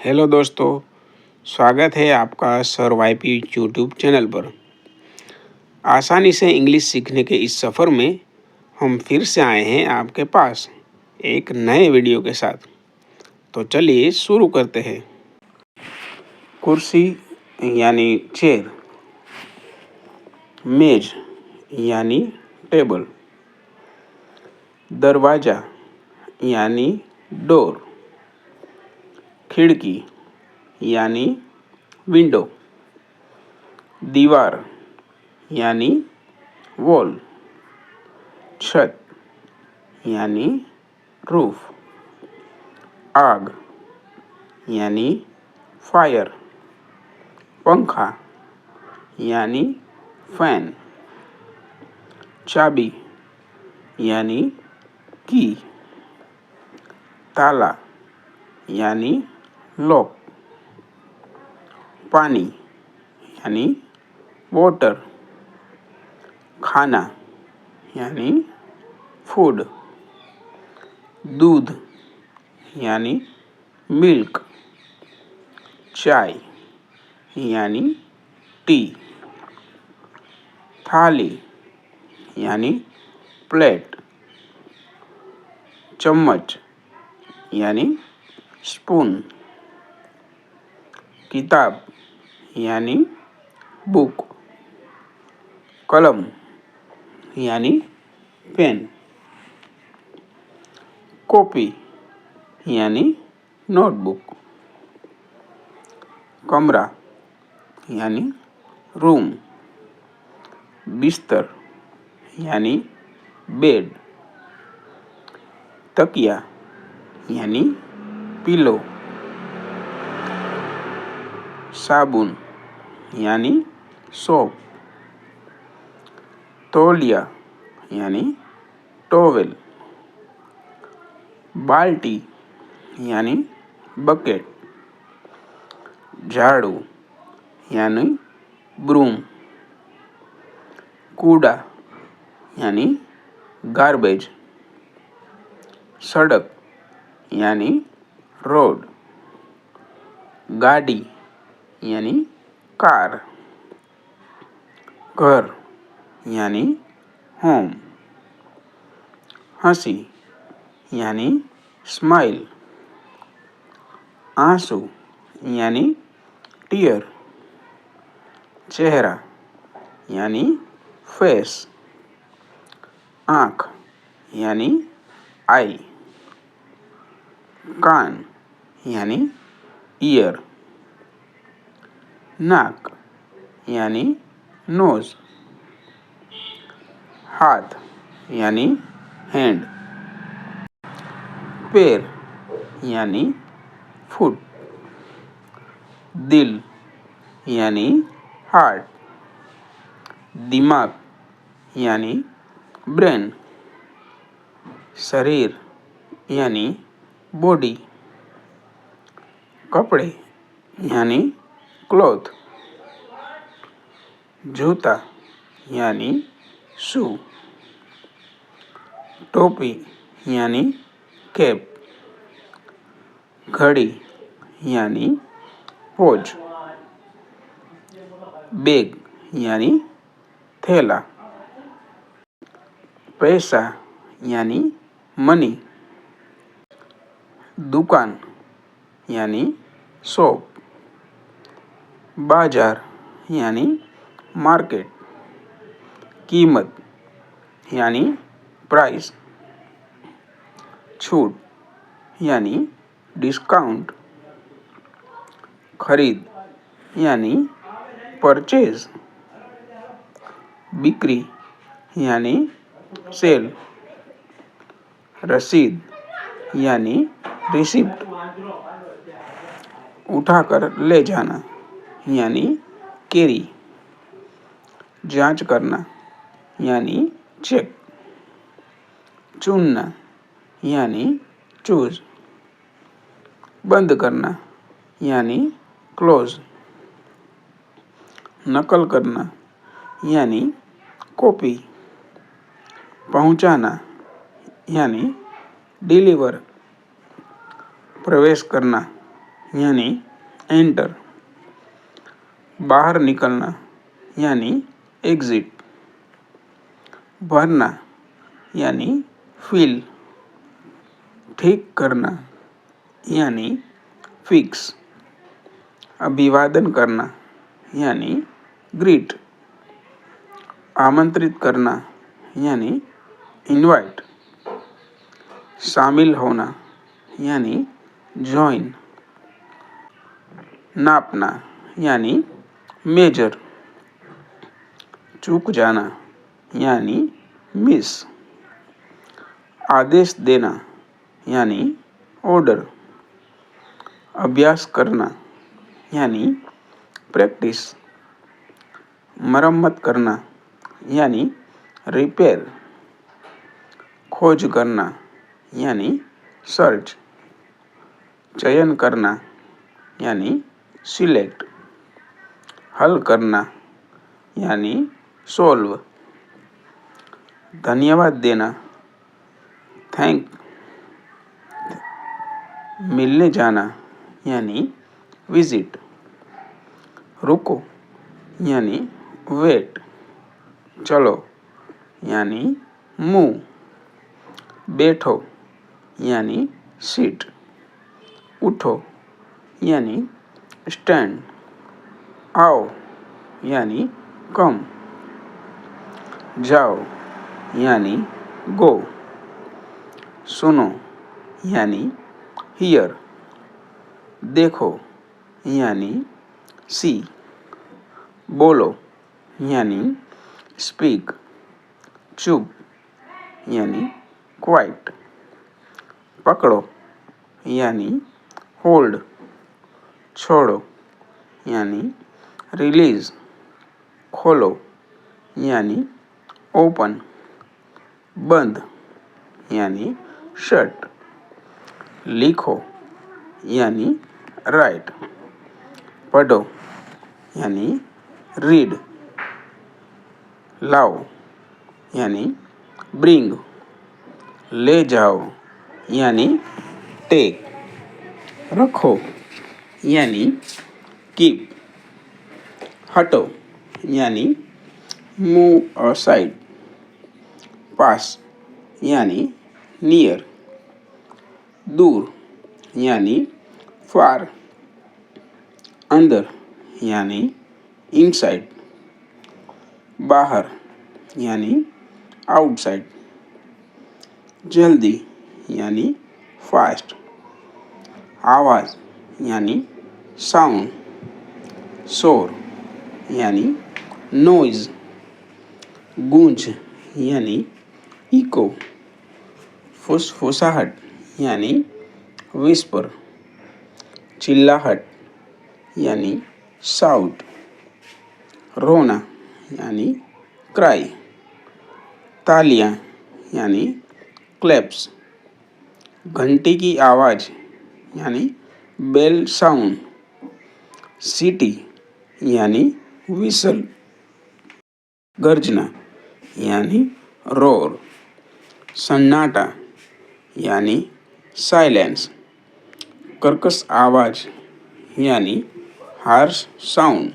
Hello दोस्तों, स्वागत है आपका सर वाईपी यूट्यूब चैनल पर। आसानी से इंग्लिश सीखने के इस सफ़र में हम फिर से आए हैं आपके पास एक नए वीडियो के साथ। तो चलिए शुरू करते हैं। कुर्सी यानी चेयर, मेज यानी टेबल, दरवाज़ा यानी डोर, खिड़की यानी विंडो, दीवार यानी वॉल, छत यानी रूफ, आग यानी फायर, पंखा यानी फैन, चाबी यानी की, ताला यानी लॉक, पानी यानी वाटर, खाना यानी फूड, दूध यानी मिल्क, चाय यानी टी, थाली यानी प्लेट, चम्मच यानी स्पून, किताब यानी बुक, कलम यानी पेन, कॉपी यानी नोटबुक, कमरा यानी रूम, बिस्तर यानी बेड, तकिया यानी पिलो, साबुन यानी सोप, तौलिया यानी टॉवेल, बाल्टी यानी बकेट, झाड़ू यानी ब्रूम, कूड़ा यानी गार्बेज, सड़क यानी रोड, गाड़ी यानी कार, घर यानी होम, हंसी यानी स्माइल, आंसू यानी टीयर, चेहरा यानी फेस, आँख यानी आई, कान यानी ईयर, नाक यानी नोज, हाथ यानी हैंड, पैर यानी फुट, दिल यानी हार्ट, दिमाग यानी ब्रेन, शरीर यानी बॉडी, कपड़े यानी क्लॉथ, जूता यानी शू, टोपी यानी कैप, घड़ी यानी वॉच, बैग यानी थैला, पैसा यानी मनी, दुकान यानी शॉप, बाजार यानी मार्केट, कीमत यानी प्राइस, छूट यानी डिस्काउंट, खरीद यानी परचेज, बिक्री यानी सेल, रसीद यानी रिसिप्ट, उठाकर ले जाना यानी कैरी, जांच करना यानी चेक, चुनना यानी चूज, बंद करना यानी क्लोज, नकल करना यानी कॉपी, पहुंचाना यानी डिलीवर, प्रवेश करना यानी एंटर, बाहर निकलना यानी एग्जिट, भरना यानी फिल, ठीक करना यानी फिक्स, अभिवादन करना यानी ग्रीट, आमंत्रित करना यानी इनवाइट, शामिल होना यानी ज्वाइन, नापना यानी मेजर, चूक जाना यानी मिस, आदेश देना यानी ऑर्डर, अभ्यास करना यानी प्रैक्टिस, मरम्मत करना यानी रिपेयर, खोज करना यानी सर्च, चयन करना यानी सिलेक्ट, हल करना यानी सोल्व, धन्यवाद देना थैंक, मिलने जाना यानी विजिट, रुको यानी वेट, चलो यानी मूव, बैठो यानी सीट, उठो यानी स्टैंड, आओ यानी कम, जाओ यानी गो, सुनो यानी हियर, देखो यानी सी, बोलो यानी स्पीक, चुप यानी क्वाइट, पकड़ो यानी होल्ड, छोड़ो यानी रिलीज, खोलो यानी ओपन, बंद यानी शट, लिखो यानी राइट, पढ़ो यानी रीड, लाओ यानी ब्रिंग, ले जाओ यानी टेक, रखो यानी कीप, हटो यानी मूव असाइड, पास यानी नियर, दूर यानी फार, अंदर यानी इनसाइड, बाहर यानी आउटसाइड, जल्दी यानी फास्ट, आवाज़ यानी साउंड, शोर यानी नॉइज, गूंज यानी इको, फुसफुसाहट यानी विस्पर, चिल्लाहट यानी साउट, रोना यानी क्राई, तालियां यानी क्लैप्स, घंटी की आवाज़ यानी बेल साउंड, सीटी यानी विसल, गर्जना यानी रोर, सन्नाटा यानी साइलेंस, कर्कश आवाज़ यानी हार्श साउंड,